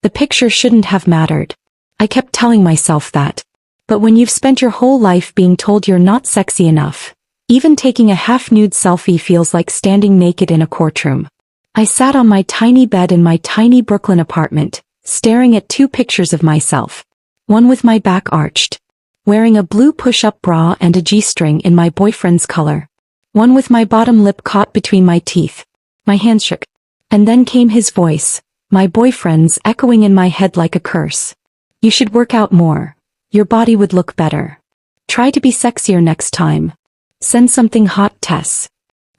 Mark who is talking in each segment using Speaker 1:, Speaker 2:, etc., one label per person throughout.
Speaker 1: The picture shouldn't have mattered. I kept telling myself that. But when you've spent your whole life being told you're not sexy enough, even taking a half-nude selfie feels like standing naked in a courtroom. I sat on my tiny bed in my tiny Brooklyn apartment, staring at 2 pictures of myself. One with my back arched, wearing a blue push-up bra and a G-string in my boyfriend's color. One with my bottom lip caught between my teeth. My hands shook. And then came his voice, my boyfriend's, echoing in my head like a curse. You should work out more. Your body would look better. Try to be sexier next time. Send something hot, Tess.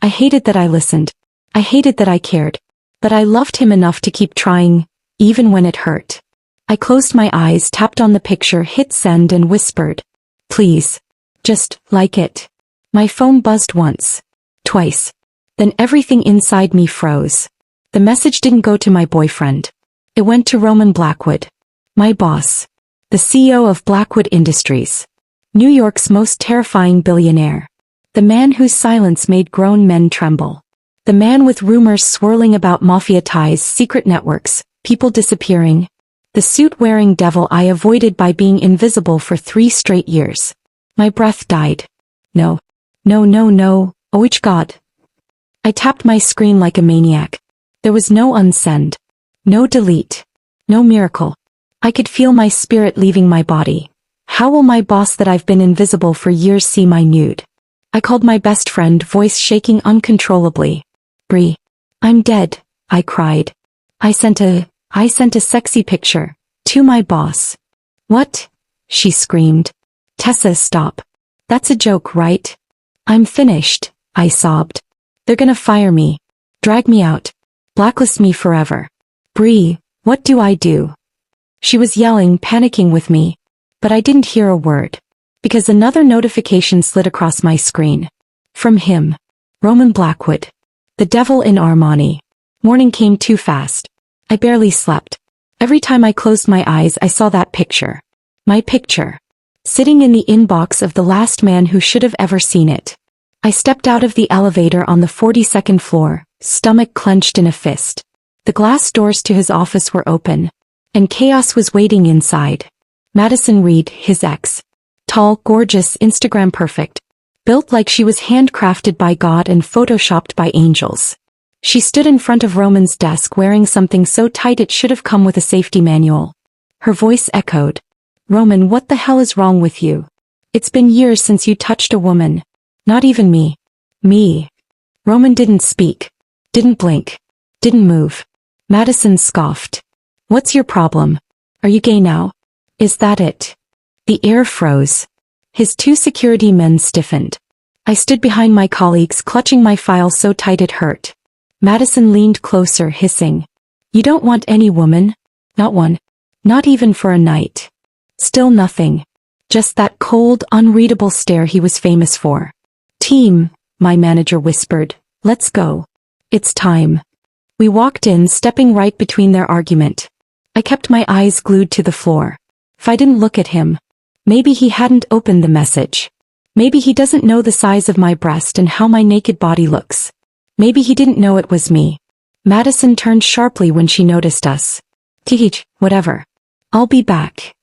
Speaker 1: I hated that I listened. I hated that I cared. But I loved him enough to keep trying, even when it hurt. I closed my eyes, tapped on the picture, hit send and whispered, "Please. Just like it." My phone buzzed once. Twice. Then everything inside me froze. The message didn't go to my boyfriend. It went to Roman Blackwood. My boss. The CEO of Blackwood Industries. New York's most terrifying billionaire. The man whose silence made grown men tremble. The man with rumors swirling about mafia ties, secret networks, people disappearing. The suit-wearing devil I avoided by being invisible for 3 straight years. My breath died. No. No, no, no. Oh, God. I tapped my screen like a maniac. There was no unsend. No delete. No miracle. I could feel my spirit leaving my body. How will my boss that I've been invisible for years see my nude? I called my best friend, voice shaking uncontrollably. "Bree. I'm dead," I cried. I sent a sexy picture. To my boss. "What?" she screamed. "Tessa, stop. That's a joke, right?" "I'm finished," I sobbed. "They're gonna fire me. Drag me out. Blacklist me forever. Bree, what do I do?" She was yelling, panicking with me. But I didn't hear a word. Because another notification slid across my screen. From him. Roman Blackwood. The devil in Armani. Morning came too fast. I barely slept. Every time I closed my eyes I saw that picture. My picture. Sitting in the inbox of the last man who should have ever seen it. I stepped out of the elevator on the 42nd floor, stomach clenched in a fist. The glass doors to his office were open. And chaos was waiting inside. Madison Reed, his ex. Tall, gorgeous, Instagram perfect. Built like she was handcrafted by God and photoshopped by angels. She stood in front of Roman's desk wearing something so tight it should have come with a safety manual. Her voice echoed. "Roman, what the hell is wrong with you? It's been years since you touched a woman. Not even me." "Me?" Roman didn't speak. Didn't blink. Didn't move. Madison scoffed. "What's your problem? Are you gay now? Is that it?" The air froze. His 2 security men stiffened. I stood behind my colleagues, clutching my file so tight it hurt. Madison leaned closer, hissing. "You don't want any woman? Not one? Not even for a night?" Still nothing. Just that cold, unreadable stare he was famous for. "Team," my manager whispered, "let's go. It's time." We walked in, stepping right between their argument. I kept my eyes glued to the floor. If I didn't look at him, maybe he hadn't opened the message. Maybe he doesn't know the size of my breast and how my naked body looks. Maybe he didn't know it was me. Madison turned sharply when she noticed us. "Teach, whatever. I'll be back."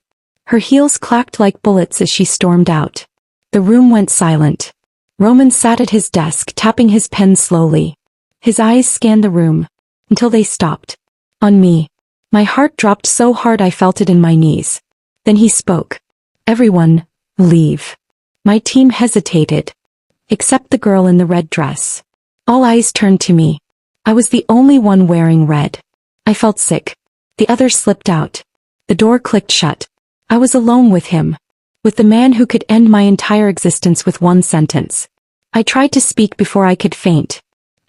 Speaker 1: Her heels clacked like bullets as she stormed out. The room went silent. Roman sat at his desk, tapping his pen slowly. His eyes scanned the room. Until they stopped. On me. My heart dropped so hard I felt it in my knees. Then he spoke. "Everyone, leave." My team hesitated. Except the girl in the red dress. All eyes turned to me. I was the only one wearing red. I felt sick. The others slipped out. The door clicked shut. I was alone with him. With the man who could end my entire existence with one sentence. I tried to speak before I could faint.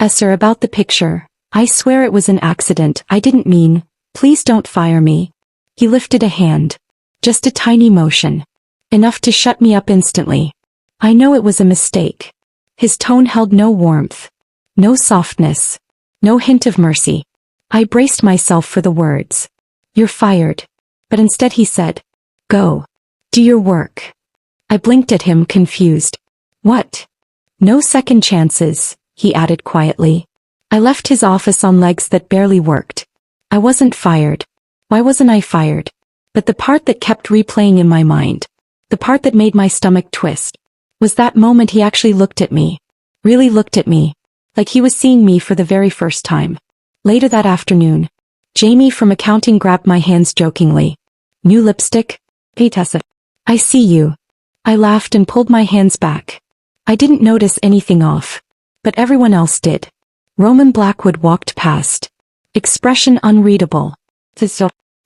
Speaker 1: "Sir, about the picture. I swear it was an accident. I didn't mean. Please don't fire me." He lifted a hand. Just a tiny motion. Enough to shut me up instantly. I know it was a mistake. His tone held no warmth. No softness. No hint of mercy. I braced myself for the words. "You're fired." But instead he said, "Go. Do your work." I blinked at him, confused. "What?" "No second chances," he added quietly. I left his office on legs that barely worked. I wasn't fired. Why wasn't I fired? But the part that kept replaying in my mind, the part that made my stomach twist, was that moment he actually looked at me. Really looked at me. Like he was seeing me for the very first time. Later that afternoon, Jamie from accounting grabbed my hands jokingly. New lipstick? Hey Tessa. I see you. I laughed and pulled my hands back. I didn't notice anything off. But everyone else did. Roman Blackwood walked past. Expression unreadable.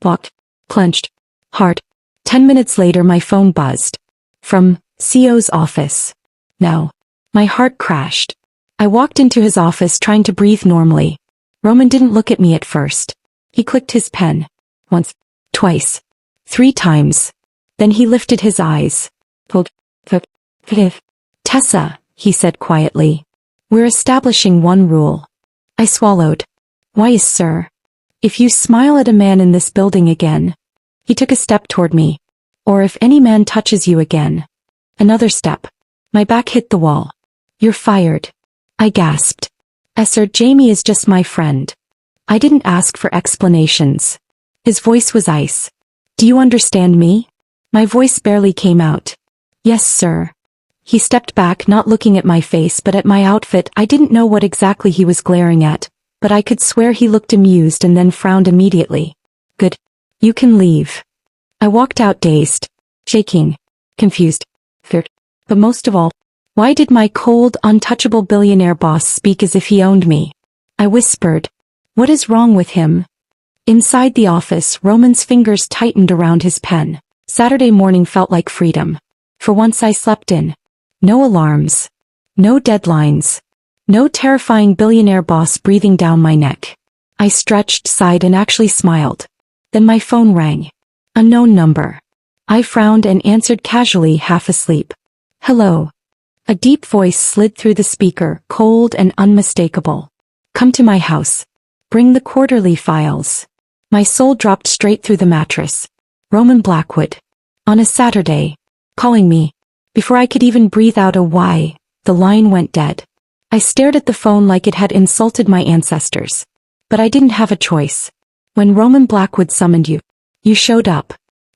Speaker 1: Blocked. Clenched. Heart. 10 minutes later my phone buzzed. From CO's office. Now. My heart crashed. I walked into his office trying to breathe normally. Roman didn't look at me at first. He clicked his pen. Once. Twice. 3 times. Then he lifted his eyes. Tessa, he said quietly. We're establishing one rule. I swallowed. Why, sir? If you smile at a man in this building again. He took a step toward me. Or if any man touches you again. Another step. My back hit the wall. You're fired. I gasped. Sir, Jamie is just my friend. I didn't ask for explanations. His voice was ice. Do you understand me? My voice barely came out. Yes, sir. He stepped back, not looking at my face but at my outfit. I didn't know what exactly he was glaring at, but I could swear he looked amused and then frowned immediately. Good. You can leave. I walked out dazed, shaking, confused, feared. But most of all, why did my cold, untouchable billionaire boss speak as if he owned me? I whispered. What is wrong with him? Inside the office, Roman's fingers tightened around his pen. Saturday morning felt like freedom. For once I slept in. No alarms. No deadlines. No terrifying billionaire boss breathing down my neck. I stretched, sighed and actually smiled. Then my phone rang. Unknown number. I frowned and answered casually, half asleep. Hello. A deep voice slid through the speaker, cold and unmistakable. Come to my house. Bring the quarterly files. My soul dropped straight through the mattress. Roman Blackwood. On a Saturday. Calling me. Before I could even breathe out a why, the line went dead. I stared at the phone like it had insulted my ancestors. But I didn't have a choice. When Roman Blackwood summoned you, you showed up.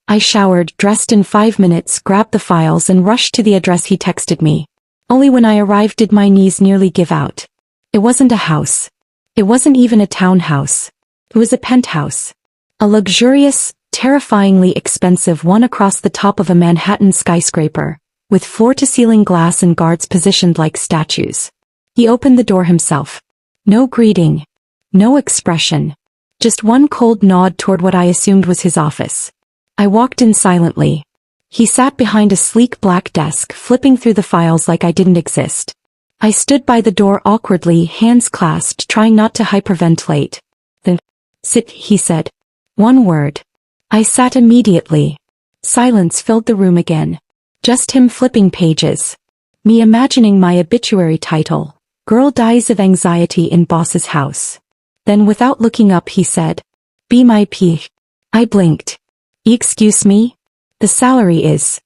Speaker 1: I showered, dressed in 5 minutes, grabbed the files and rushed to the address he texted me. Only when I arrived did my knees nearly give out. It wasn't a house. It wasn't even a townhouse. It was a penthouse. A luxurious, terrifyingly expensive one across the top of a Manhattan skyscraper, with floor-to-ceiling glass and guards positioned like statues. He opened the door himself. No greeting. No expression. Just one cold nod toward what I assumed was his office. I walked in silently. He sat behind a sleek black desk, flipping through the files like I didn't exist. I stood by the door awkwardly, hands clasped, trying not to hyperventilate. Then, sit, he said. One word. I sat immediately. Silence filled the room again. Just him flipping pages. Me imagining my obituary title. Girl dies of anxiety in boss's house. Then without looking up he said, Be my P. I blinked. Excuse me? The salary is.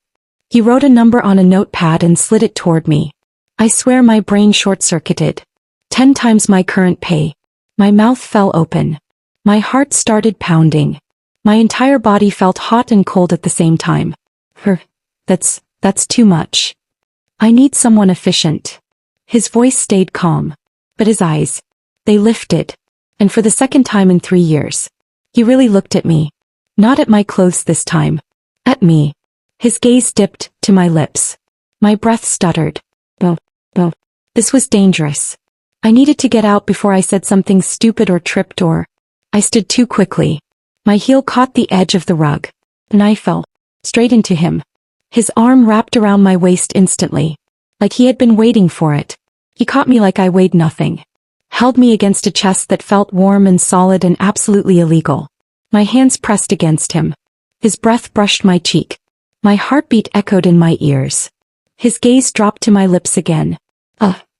Speaker 1: He wrote a number on a notepad and slid it toward me. I swear my brain short-circuited. 10 times my current pay. My mouth fell open. My heart started pounding. My entire body felt hot and cold at the same time. That's too much. I need someone efficient. His voice stayed calm. But his eyes, they lifted. And for the second time in 3 years, he really looked at me. Not at my clothes this time. At me. His gaze dipped to my lips. My breath stuttered. Oh. This was dangerous. I needed to get out before I said something stupid or tripped or... I stood too quickly. My heel caught the edge of the rug. And I fell. Straight into him. His arm wrapped around my waist instantly. Like he had been waiting for it. He caught me like I weighed nothing. Held me against a chest that felt warm and solid and absolutely illegal. My hands pressed against him. His breath brushed my cheek. My heartbeat echoed in my ears. His gaze dropped to my lips again.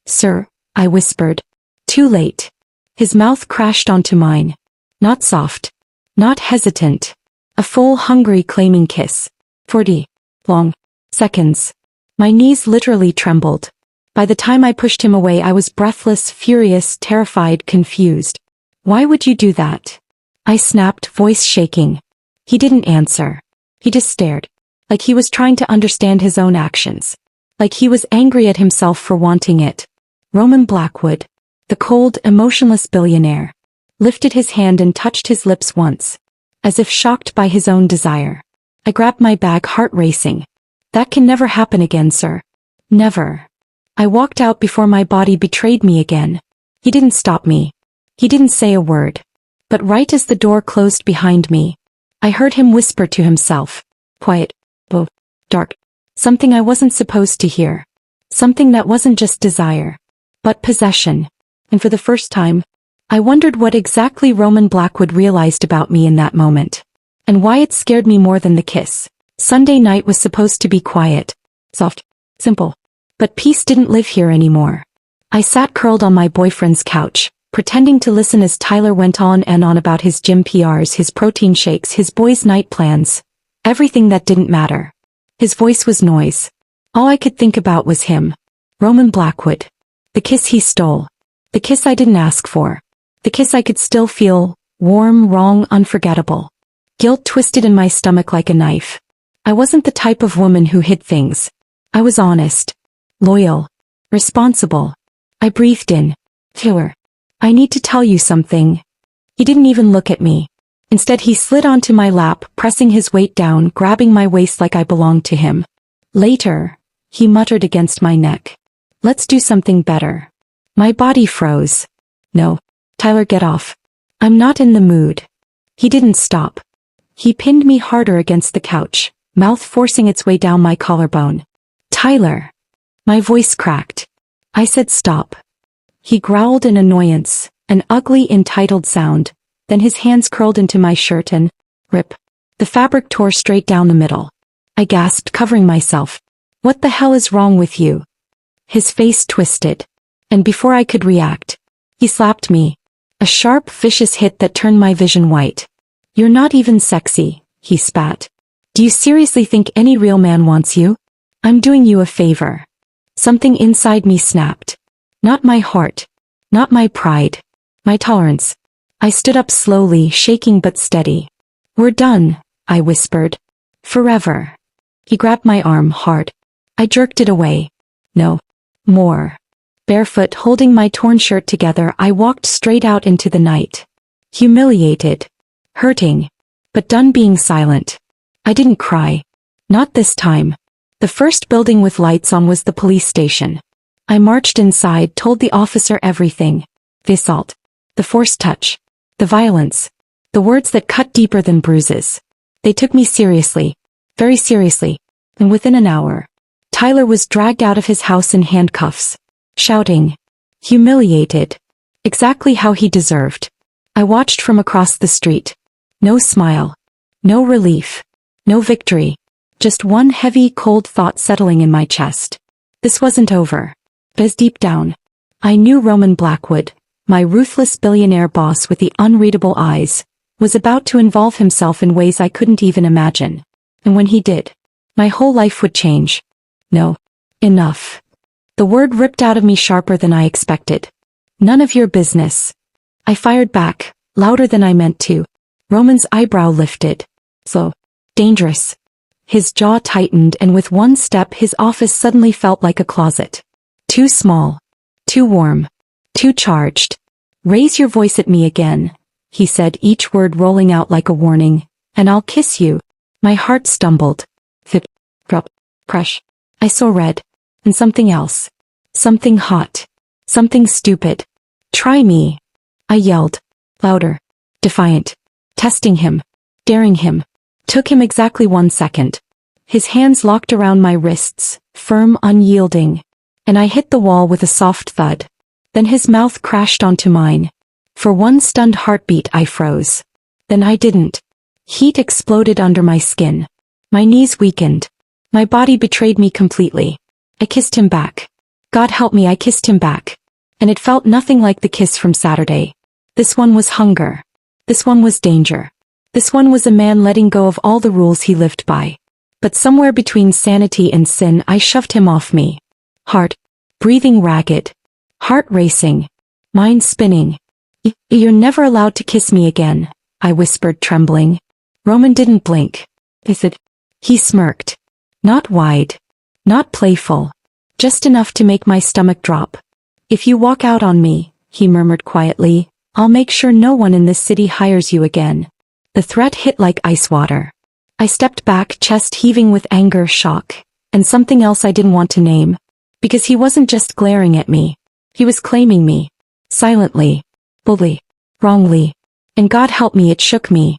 Speaker 1: Sir, I whispered. Too late. His mouth crashed onto mine. Not soft. Not hesitant. A full, hungry, claiming kiss. 40 long seconds. My knees literally trembled. By the time I pushed him away I was breathless, furious, terrified, confused. Why would you do that? I snapped, voice shaking. He didn't answer. He just stared. Like he was trying to understand his own actions. Like he was angry at himself for wanting it. Roman Blackwood, the cold, emotionless billionaire, lifted his hand and touched his lips once, as if shocked by his own desire. I grabbed my bag, heart racing. That can never happen again, sir. Never. I walked out before my body betrayed me again. He didn't stop me. He didn't say a word. But right as the door closed behind me, I heard him whisper to himself. Quiet. Oh, dark. Something I wasn't supposed to hear. Something that wasn't just desire, but possession. And for the first time, I wondered what exactly Roman Blackwood realized about me in that moment. And why it scared me more than the kiss. Sunday night was supposed to be quiet, soft, simple. But peace didn't live here anymore. I sat curled on my boyfriend's couch, pretending to listen as Tyler went on and on about his gym PRs, his protein shakes, his boys' night plans. Everything that didn't matter. His voice was noise. All I could think about was him. Roman Blackwood. The kiss he stole. The kiss I didn't ask for. The kiss I could still feel, warm, wrong, unforgettable. Guilt twisted in my stomach like a knife. I wasn't the type of woman who hid things. I was honest. Loyal. Responsible. I breathed in. Taylor. I need to tell you something. He didn't even look at me. Instead he slid onto my lap, pressing his weight down, grabbing my waist like I belonged to him. Later, he muttered against my neck. Let's do something better. My body froze. No. Tyler, get off. I'm not in the mood. He didn't stop. He pinned me harder against the couch, mouth forcing its way down my collarbone. Tyler. My voice cracked. I said stop. He growled in annoyance, an ugly, entitled sound. Then his hands curled into my shirt and, rip. The fabric tore straight down the middle. I gasped, covering myself. What the hell is wrong with you? His face twisted. And before I could react, he slapped me. A sharp, vicious hit that turned my vision white. You're not even sexy, he spat. Do you seriously think any real man wants you? I'm doing you a favor. Something inside me snapped. Not my heart. Not my pride. My tolerance. I stood up slowly, shaking but steady. We're done, I whispered. Forever. He grabbed my arm hard. I jerked it away. No. More. Barefoot, holding my torn shirt together, I walked straight out into the night. Humiliated. Hurting. But done being silent. I didn't cry. Not this time. The first building with lights on was the police station. I marched inside, told the officer everything. The assault. The forced touch. The violence. The words that cut deeper than bruises. They took me seriously. Very seriously. And within an hour, Tyler was dragged out of his house in handcuffs. Shouting. Humiliated. Exactly how he deserved. I watched from across the street. No smile. No relief. No victory. Just one heavy, cold thought settling in my chest. This wasn't over. But deep down, I knew Roman Blackwood, my ruthless billionaire boss with the unreadable eyes, was about to involve himself in ways I couldn't even imagine. And when he did, my whole life would change. No. Enough. The word ripped out of me sharper than I expected. None of your business. I fired back, louder than I meant to. Roman's eyebrow lifted. Slow. Dangerous. His jaw tightened, and with one step his office suddenly felt like a closet. Too small. Too warm. Too charged. Raise your voice at me again, he said, each word rolling out like a warning, and I'll kiss you. My heart stumbled. Fit. Drop. Crush. I saw red. And something else. Something hot. Something stupid. Try me. I yelled. Louder. Defiant. Testing him. Daring him. Took him exactly 1 second. His hands locked around my wrists, firm, unyielding. And I hit the wall with a soft thud. Then his mouth crashed onto mine. For one stunned heartbeat I froze. Then I didn't. Heat exploded under my skin. My knees weakened. My body betrayed me completely. I kissed him back. God help me, I kissed him back. And it felt nothing like the kiss from Saturday. This one was hunger. This one was danger. This one was a man letting go of all the rules he lived by. But somewhere between sanity and sin I shoved him off me. Heart. Breathing ragged. Heart racing. Mind spinning. You're never allowed to kiss me again, I whispered, trembling. Roman didn't blink. Is it? He smirked. Not wide. Not playful. Just enough to make my stomach drop. If you walk out on me, he murmured quietly, I'll make sure no one in this city hires you again. The threat hit like ice water. I stepped back, chest heaving with anger, shock, and something else I didn't want to name. Because he wasn't just glaring at me. He was claiming me. Silently. Boldly. Wrongly. And God help me, it shook me.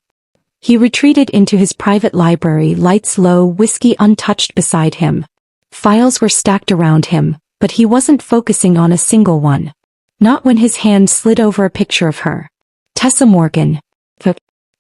Speaker 1: He retreated into his private library, lights low, whiskey untouched beside him. Files were stacked around him, but he wasn't focusing on a single one. Not when his hand slid over a picture of her. Tessa Morgan.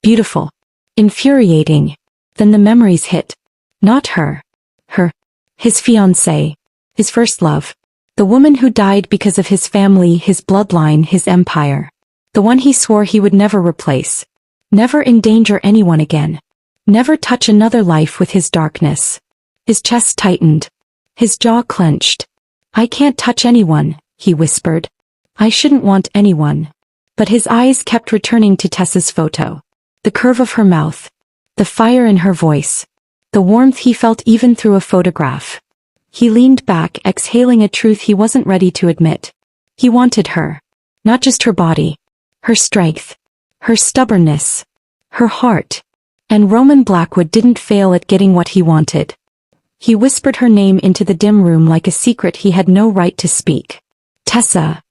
Speaker 1: Beautiful. Infuriating. Then the memories hit. Not her. Her. His fiancée. His first love. The woman who died because of his family, his bloodline, his empire. The one he swore he would never replace. Never endanger anyone again. Never touch another life with his darkness. His chest tightened. His jaw clenched. I can't touch anyone, he whispered. I shouldn't want anyone. But his eyes kept returning to Tessa's photo. The curve of her mouth. The fire in her voice. The warmth he felt even through a photograph. He leaned back, exhaling a truth he wasn't ready to admit. He wanted her. Not just her body. Her strength. Her stubbornness. Her heart. And Roman Blackwood didn't fail at getting what he wanted. He whispered her name into the dim room like a secret he had no right to speak. Tessa.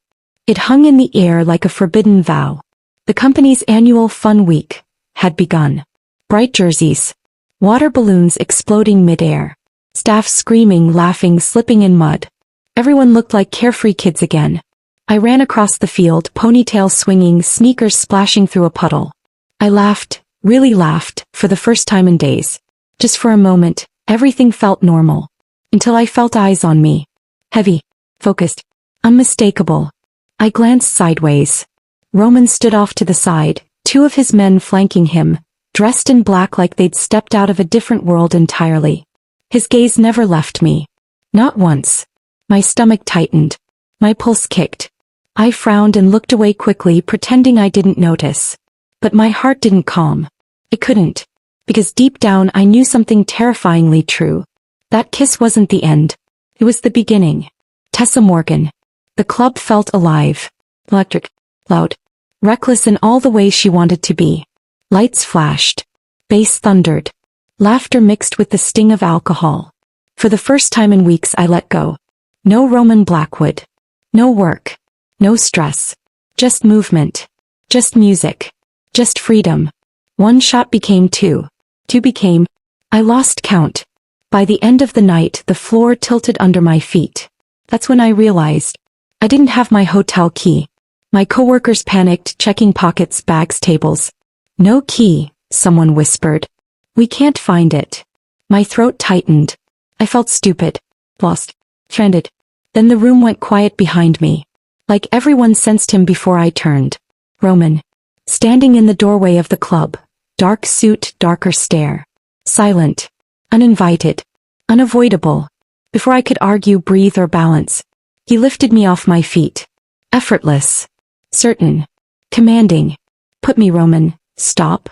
Speaker 1: It hung in the air like a forbidden vow. The company's annual fun week had begun. Bright jerseys. Water balloons exploding midair. Staff screaming, laughing, slipping in mud. Everyone looked like carefree kids again. I ran across the field, ponytail swinging, sneakers splashing through a puddle. I laughed, really laughed, for the first time in days. Just for a moment, everything felt normal. Until I felt eyes on me. Heavy. Focused. Unmistakable. I glanced sideways. Roman stood off to the side, two of his men flanking him, dressed in black like they'd stepped out of a different world entirely. His gaze never left me. Not once. My stomach tightened. My pulse kicked. I frowned and looked away quickly, pretending I didn't notice. But my heart didn't calm. It couldn't. Because deep down I knew something terrifyingly true. That kiss wasn't the end. It was the beginning. Tessa Morgan. The club felt alive. Electric. Loud. Reckless in all the ways she wanted to be. Lights flashed. Bass thundered. Laughter mixed with the sting of alcohol. For the first time in weeks I let go. No Roman Blackwood. No work. No stress. Just movement. Just music. Just freedom. One shot became two. Two became... I lost count. By the end of the night the floor tilted under my feet. That's when I realized. I didn't have my hotel key. My coworkers panicked, checking pockets, bags, tables. No key, someone whispered. We can't find it. My throat tightened. I felt stupid. Lost. Stranded. Then the room went quiet behind me. Like everyone sensed him before I turned. Roman. Standing in the doorway of the club. Dark suit, darker stare. Silent. Uninvited. Unavoidable. Before I could argue, breathe, or balance. He lifted me off my feet. Effortless. Certain. Commanding. Put me, Roman. Stop.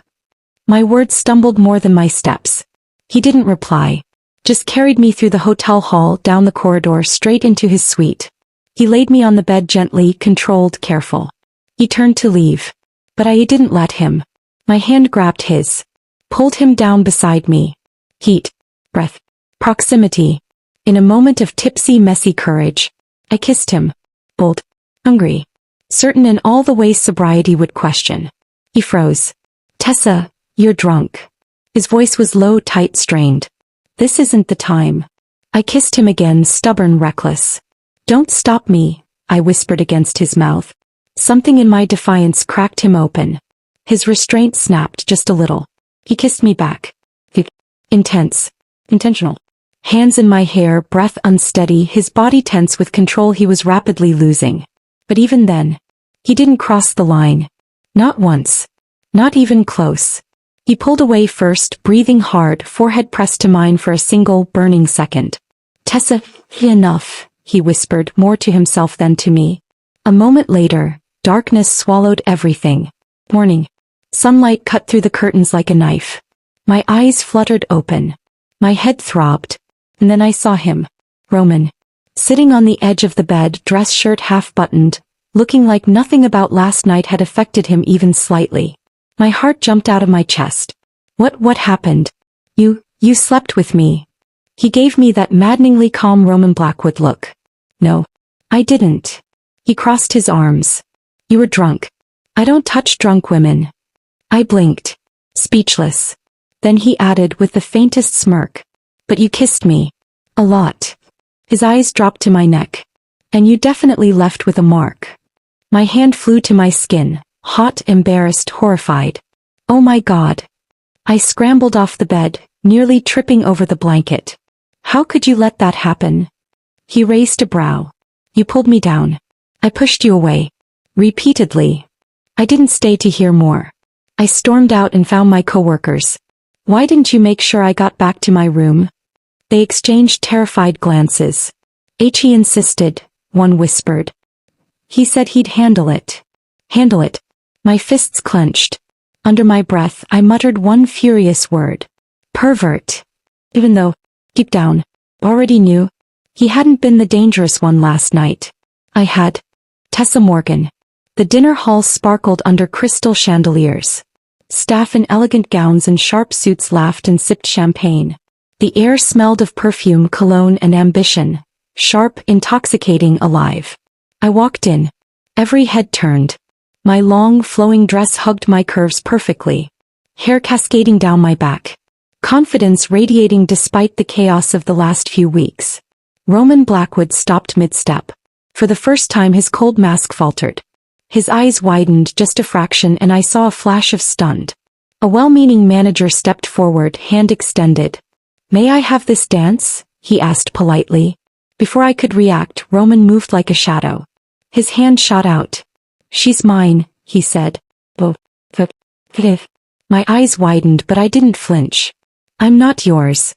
Speaker 1: My words stumbled more than my steps. He didn't reply. Just carried me through the hotel hall, down the corridor, straight into his suite. He laid me on the bed gently, controlled, careful. He turned to leave. But I didn't let him. My hand grabbed his. Pulled him down beside me. Heat. Breath. Proximity. In a moment of tipsy, messy courage. I kissed him. Bold. Hungry. Certain in all the ways sobriety would question. He froze. Tessa, you're drunk. His voice was low, tight, strained. This isn't the time. I kissed him again, stubborn, reckless. Don't stop me, I whispered against his mouth. Something in my defiance cracked him open. His restraint snapped just a little. He kissed me back. Intense. Intentional. Hands in my hair, breath unsteady, his body tense with control he was rapidly losing. But even then, he didn't cross the line. Not once. Not even close. He pulled away first, breathing hard, forehead pressed to mine for a single, burning second. Tessa, enough, he whispered, more to himself than to me. A moment later, darkness swallowed everything. Morning. Sunlight cut through the curtains like a knife. My eyes fluttered open. My head throbbed. And then I saw him. Roman. Sitting on the edge of the bed, dress shirt half buttoned, looking like nothing about last night had affected him even slightly. My heart jumped out of my chest. What happened? You slept with me. He gave me that maddeningly calm Roman Blackwood look. No. I didn't. He crossed his arms. You were drunk. I don't touch drunk women. I blinked. Speechless. Then he added with the faintest smirk. But you kissed me. A lot. His eyes dropped to my neck. And you definitely left with a mark. My hand flew to my skin, hot, embarrassed, horrified. Oh my God. I scrambled off the bed, nearly tripping over the blanket. How could you let that happen? He raised a brow. You pulled me down. I pushed you away. Repeatedly. I didn't stay to hear more. I stormed out and found my coworkers. Why didn't you make sure I got back to my room? They exchanged terrified glances. He insisted, one whispered. He said he'd handle it. Handle it. My fists clenched. Under my breath, I muttered one furious word. Pervert. Even though, deep down, already knew, he hadn't been the dangerous one last night. I had. Tessa Morgan. The dinner hall sparkled under crystal chandeliers. Staff in elegant gowns and sharp suits laughed and sipped champagne. The air smelled of perfume, cologne, and ambition. Sharp, intoxicating, alive. I walked in. Every head turned. My long, flowing dress hugged my curves perfectly. Hair cascading down my back. Confidence radiating despite the chaos of the last few weeks. Roman Blackwood stopped mid-step. For the first time his cold mask faltered. His eyes widened just a fraction and I saw a flash of stunned. A well-meaning manager stepped forward, hand extended. May I have this dance? He asked politely. Before I could react, Roman moved like a shadow. His hand shot out. She's mine, he said. My eyes widened but I didn't flinch. I'm not yours.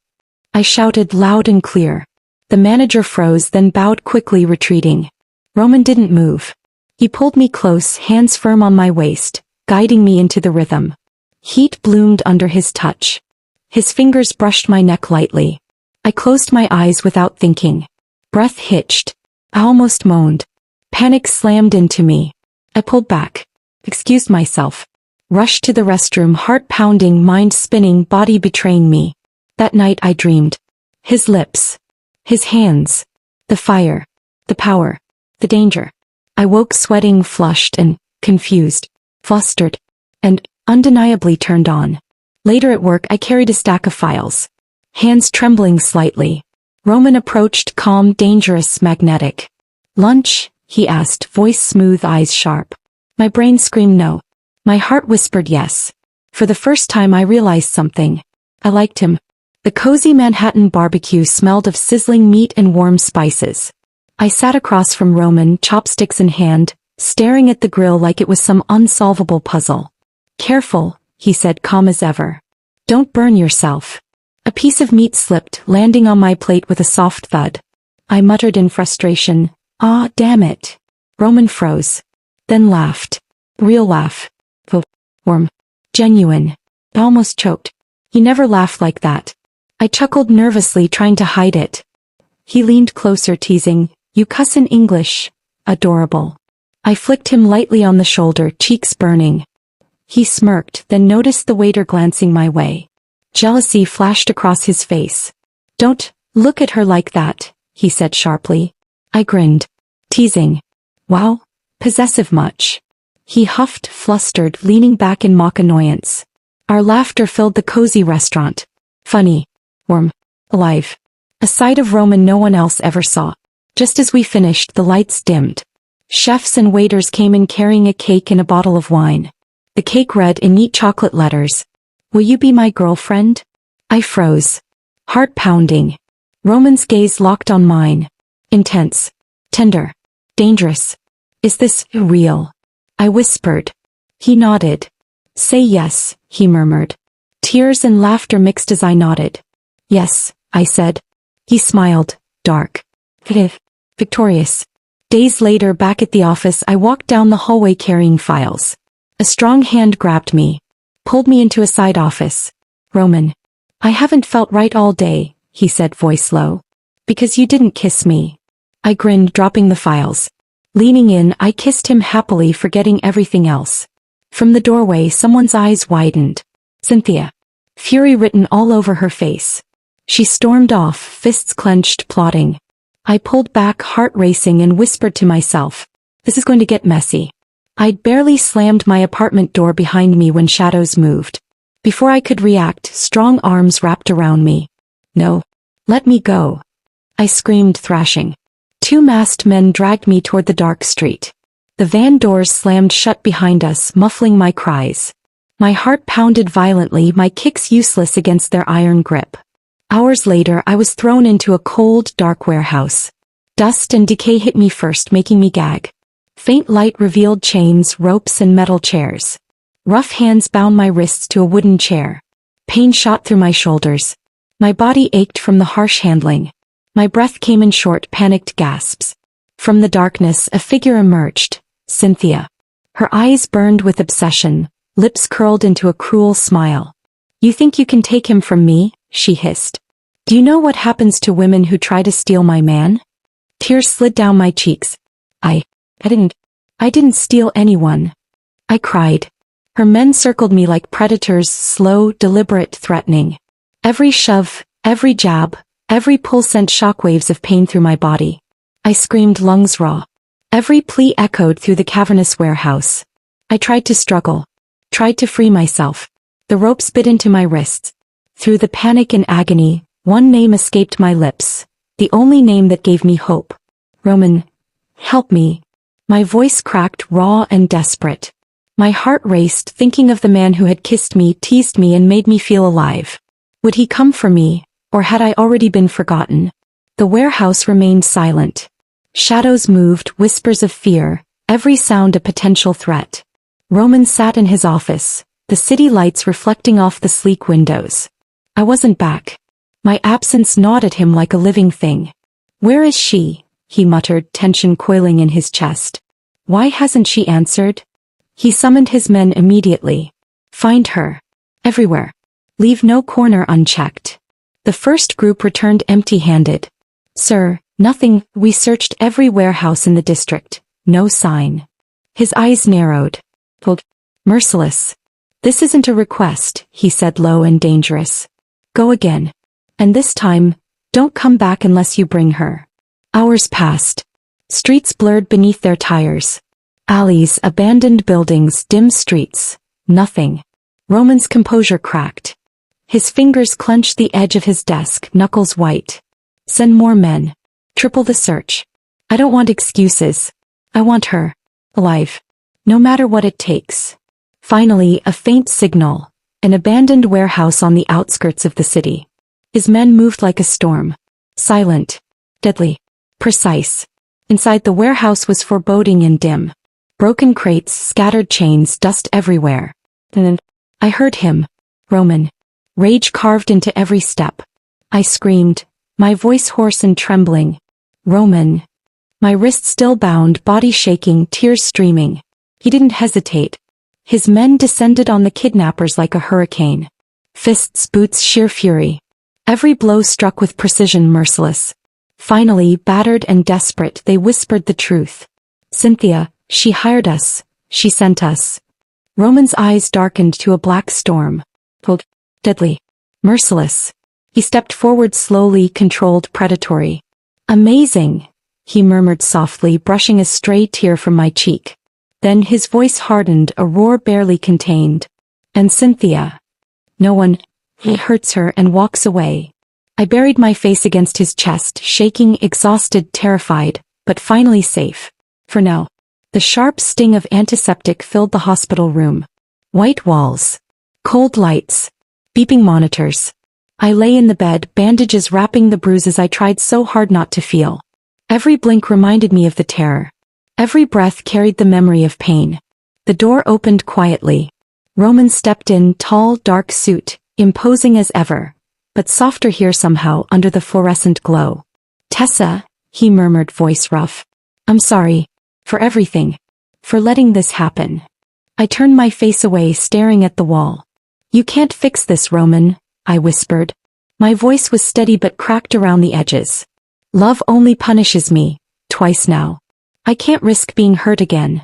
Speaker 1: I shouted loud and clear. The manager froze then bowed quickly retreating. Roman didn't move. He pulled me close, hands firm on my waist, guiding me into the rhythm. Heat bloomed under his touch. His fingers brushed my neck lightly. I closed my eyes without thinking. Breath hitched. I almost moaned. Panic slammed into me. I pulled back. Excused myself. Rushed to the restroom, heart pounding, mind spinning, body betraying me. That night I dreamed. His lips. His hands. The fire. The power. The danger. I woke sweating, flushed and confused. Flustered. And undeniably turned on. Later at work I carried a stack of files. Hands trembling slightly. Roman approached, calm, dangerous, magnetic. Lunch? He asked, voice smooth, eyes sharp. My brain screamed no. My heart whispered yes. For the first time I realized something. I liked him. The cozy Manhattan barbecue smelled of sizzling meat and warm spices. I sat across from Roman, chopsticks in hand, staring at the grill like it was some unsolvable puzzle. Careful, he said, calm as ever. Don't burn yourself. A piece of meat slipped, landing on my plate with a soft thud. I muttered in frustration, "Ah, damn it." Roman froze. Then laughed. Real laugh. Warm. Genuine. I almost choked. He never laughed like that. I chuckled nervously, trying to hide it. He leaned closer, teasing, "You cuss in English." Adorable. I flicked him lightly on the shoulder, cheeks burning. He smirked, then noticed the waiter glancing my way. Jealousy flashed across his face. "Don't look at her like that," he said sharply. I grinned. Teasing. Wow. Possessive much. He huffed, flustered, leaning back in mock annoyance. Our laughter filled the cozy restaurant. Funny. Warm. Alive. A side of Roman no one else ever saw. Just as we finished, the lights dimmed. Chefs and waiters came in carrying a cake and a bottle of wine. The cake read in neat chocolate letters, "Will you be my girlfriend?" I froze. Heart pounding. Roman's gaze locked on mine. Intense. Tender. Dangerous. "Is this real?" I whispered. He nodded. "Say yes," he murmured. Tears and laughter mixed as I nodded. "Yes," I said. He smiled, dark. Victorious. Days later, back at the office, I walked down the hallway carrying files. A strong hand grabbed me. pulled me into a side office. Roman. I haven't felt right all day, he said, voice low. Because you didn't kiss me. I grinned, dropping the files. Leaning in, I kissed him happily, forgetting everything else. From the doorway, someone's eyes widened. Cynthia. Fury written all over her face. She stormed off, fists clenched, plotting. I pulled back, heart racing, and whispered to myself, this is going to get messy. I'd barely slammed my apartment door behind me when shadows moved. Before I could react, strong arms wrapped around me. No. Let me go. I screamed, thrashing. 2 masked men dragged me toward the dark street. The van doors slammed shut behind us, muffling my cries. My heart pounded violently, my kicks useless against their iron grip. Hours later, I was thrown into a cold, dark warehouse. Dust and decay hit me first, making me gag. Faint light revealed chains, ropes, and metal chairs. Rough hands bound my wrists to a wooden chair. Pain shot through my shoulders. My body ached from the harsh handling. My breath came in short, panicked gasps. From the darkness, a figure emerged. Cynthia. Her eyes burned with obsession, lips curled into a cruel smile. You think you can take him from me? She hissed. Do you know what happens to women who try to steal my man? Tears slid down my cheeks. I didn't steal anyone. I cried. Her men circled me like predators, slow, deliberate, threatening. Every shove, every jab, every pull sent shockwaves of pain through my body. I screamed, lungs raw. Every plea echoed through the cavernous warehouse. I tried to struggle. Tried to free myself. The ropes bit into my wrists. Through the panic and agony, one name escaped my lips. The only name that gave me hope. Roman. Help me. My voice cracked, raw and desperate. My heart raced, thinking of the man who had kissed me, teased me, and made me feel alive. Would he come for me, or had I already been forgotten? The warehouse remained silent. Shadows moved, whispers of fear, every sound a potential threat. Roman sat in his office, the city lights reflecting off the sleek windows. I wasn't back. My absence gnawed at him like a living thing. Where is she? He muttered, tension coiling in his chest. Why hasn't she answered? He summoned his men immediately. Find her. Everywhere. Leave no corner unchecked. The first group returned empty-handed. Sir, nothing. We searched every warehouse in the district. No sign. His eyes narrowed. Merciless. This isn't a request, he said, low and dangerous. Go again. And this time, don't come back unless you bring her. Hours passed. Streets blurred beneath their tires. Alleys, abandoned buildings, dim streets. Nothing. Roman's composure cracked. His fingers clenched the edge of his desk, knuckles white. Send more men. Triple the search. I don't want excuses. I want her. Alive. No matter what it takes. Finally, a faint signal. An abandoned warehouse on the outskirts of the city. His men moved like a storm. Silent. Deadly. Precise. Inside the warehouse was foreboding and dim. Broken crates, scattered chains, dust everywhere. Then I heard him. Roman. Rage carved into every step. I screamed, my voice hoarse and trembling. Roman. My wrist still bound, body shaking, tears streaming. He didn't hesitate. His men descended on the kidnappers like a hurricane. Fists, boots, sheer fury. Every blow struck with precision, merciless. Finally, battered and desperate, they whispered the truth. Cynthia, she hired us. She sent us. Roman's eyes darkened to a black storm. Deadly. Merciless. He stepped forward slowly, controlled, predatory. Amazing, he murmured softly, brushing a stray tear from my cheek. Then his voice hardened, a roar barely contained. And Cynthia. No one. He hurts her and walks away. I buried my face against his chest, shaking, exhausted, terrified, but finally safe. For now. The sharp sting of antiseptic filled the hospital room. White walls. Cold lights. Beeping monitors. I lay in the bed, bandages wrapping the bruises I tried so hard not to feel. Every blink reminded me of the terror. Every breath carried the memory of pain. The door opened quietly. Roman stepped in, tall, dark suit, imposing as ever, but softer here somehow under the fluorescent glow. Tessa, he murmured, voice rough. I'm sorry. For everything. For letting this happen. I turned my face away, staring at the wall. You can't fix this, Roman, I whispered. My voice was steady but cracked around the edges. Love only punishes me, twice now. I can't risk being hurt again.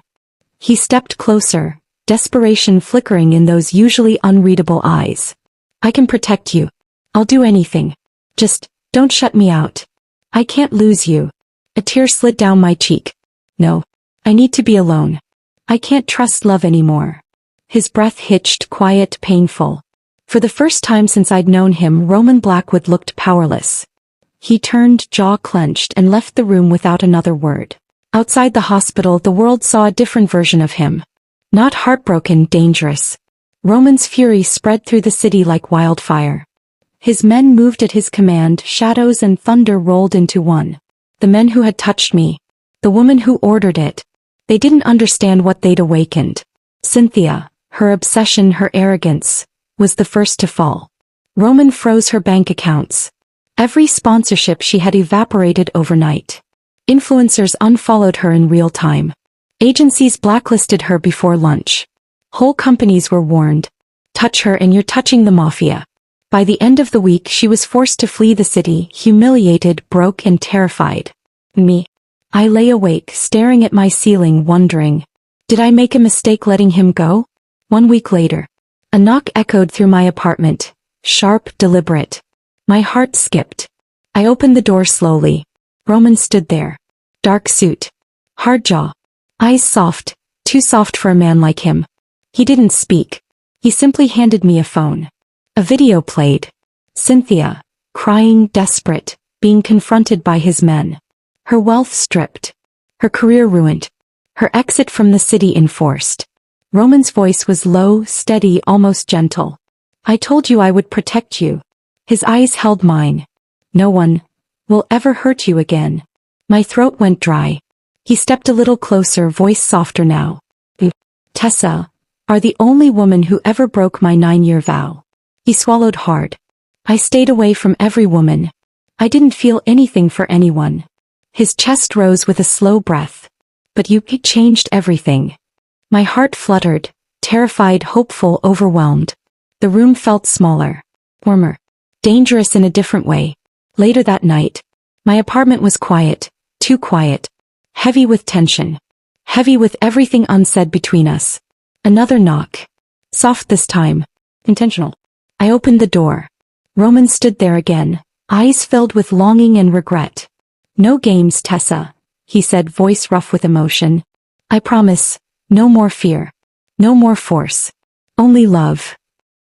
Speaker 1: He stepped closer, desperation flickering in those usually unreadable eyes. I can protect you. I'll do anything. Just, don't shut me out. I can't lose you. A tear slid down my cheek. No. I need to be alone. I can't trust love anymore. His breath hitched, quiet, painful. For the first time since I'd known him, Roman Blackwood looked powerless. He turned, jaw clenched, and left the room without another word. Outside the hospital, the world saw a different version of him. Not heartbroken, dangerous. Roman's fury spread through the city like wildfire. His men moved at his command, shadows and thunder rolled into one. The men who had touched me. The woman who ordered it. They didn't understand what they'd awakened. Cynthia, her obsession, her arrogance, was the first to fall. Roman froze her bank accounts. Every sponsorship she had evaporated overnight. Influencers unfollowed her in real time. Agencies blacklisted her before lunch. Whole companies were warned. Touch her and you're touching the mafia. By the end of the week she was forced to flee the city, humiliated, broke and terrified. Me. I lay awake, staring at my ceiling, wondering, did I make a mistake letting him go? 1 week later. A knock echoed through my apartment. Sharp, deliberate. My heart skipped. I opened the door slowly. Roman stood there. Dark suit. Hard jaw. Eyes soft, too soft for a man like him. He didn't speak. He simply handed me a phone. A video played. Cynthia, crying, desperate, being confronted by his men. Her wealth stripped. Her career ruined. Her exit from the city enforced. Roman's voice was low, steady, almost gentle. I told you I would protect you. His eyes held mine. No one will ever hurt you again. My throat went dry. He stepped a little closer, voice softer now. You, Tessa, are the only woman who ever broke my 9-year vow. He swallowed hard. I stayed away from every woman. I didn't feel anything for anyone. His chest rose with a slow breath. But you changed everything. My heart fluttered, terrified, hopeful, overwhelmed. The room felt smaller, warmer, dangerous in a different way. Later that night, my apartment was quiet, too quiet, heavy with tension, heavy with everything unsaid between us. Another knock. Soft this time, intentional. I opened the door. Roman stood there again, eyes filled with longing and regret. No games, Tessa, he said, voice rough with emotion. I promise, no more fear. No more force. Only love.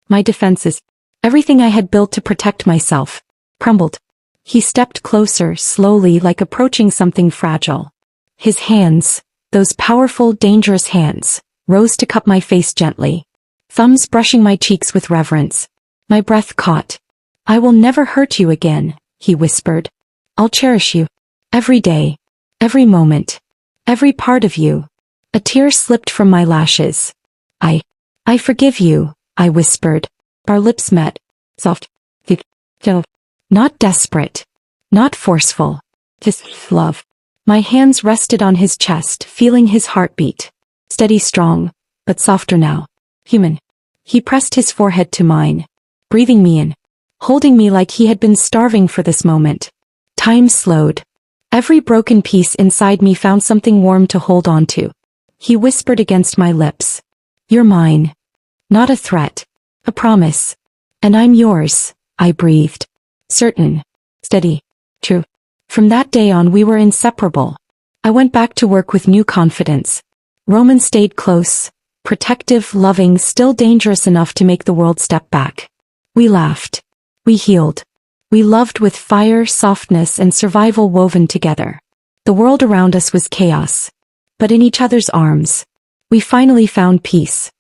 Speaker 1: My defenses, everything I had built to protect myself, crumbled. He stepped closer, slowly, like approaching something fragile. His hands, those powerful, dangerous hands, rose to cup my face gently. Thumbs brushing my cheeks with reverence. My breath caught. I will never hurt you again, he whispered. I'll cherish you. Every day. Every moment. Every part of you. A tear slipped from my lashes. I forgive you, I whispered. Our lips met. Soft. Gentle. Not desperate. Not forceful. Just love. My hands rested on his chest, feeling his heartbeat. Steady, strong, but softer now. Human. He pressed his forehead to mine, breathing me in, holding me like he had been starving for this moment. Time slowed. Every broken piece inside me found something warm to hold on to. He whispered against my lips. You're mine. Not a threat. A promise. And I'm yours, I breathed. Certain. Steady. True. From that day on we were inseparable. I went back to work with new confidence. Roman stayed close, protective, loving, still dangerous enough to make the world step back. We laughed. We healed. We loved with fire, softness, and survival woven together. The world around us was chaos. But in each other's arms, we finally found peace.